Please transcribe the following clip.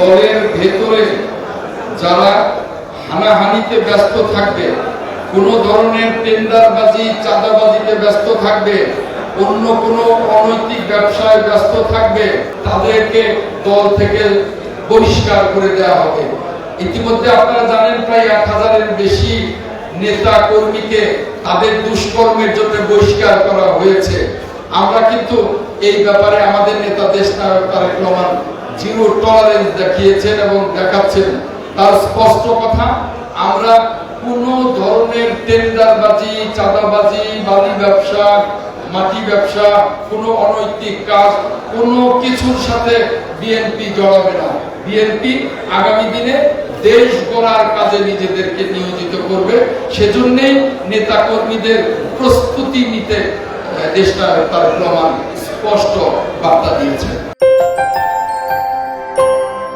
দলের ভেতরে যারা হানাহানিতে ব্যস্ত থাকবে, কোনো ধরনের টেন্ডারবাজি চাঁদাবাজিতে ব্যস্ত থাকবে, অন্য কোনো অনৈতিক ব্যবসায় ব্যস্ত থাকবে, তাদেরকে দল থেকে বহিষ্কার করে দেওয়া হবে। ইতিমধ্যে আপনারা জানেন প্রায় 1000-এর বেশি নেতা কর্মীকে তাদের দুষ্কর্মের জন্য বহিষ্কার করা হয়েছে। আমরা কিন্তু এই ব্যাপারে আমাদের নেতা দেশনায়ক তারেক রহমান জিরো টলারেন্স দেখিয়েছেন এবং দেখাচ্ছেন। তার স্পষ্ট কথা, আমরা কোনো ধরনের টেন্ডারবাজি চাঁদাবাজি বালি ব্যবসা মাটি ব্যবসা কোনো অনৈতিক কাজ কোনো কিছুর সাথে বিএনপি জড়াবে না। বিএনপি আগামী দিনে দেশ গড়ার কাজে নিজেদেরকে নিয়োজিত করবে। সেজন্যই নেতা কর্মীদের প্রস্তুতি নিতে দেশনায়ক তারেক রহমান স্পষ্ট বার্তা দিয়েছেন।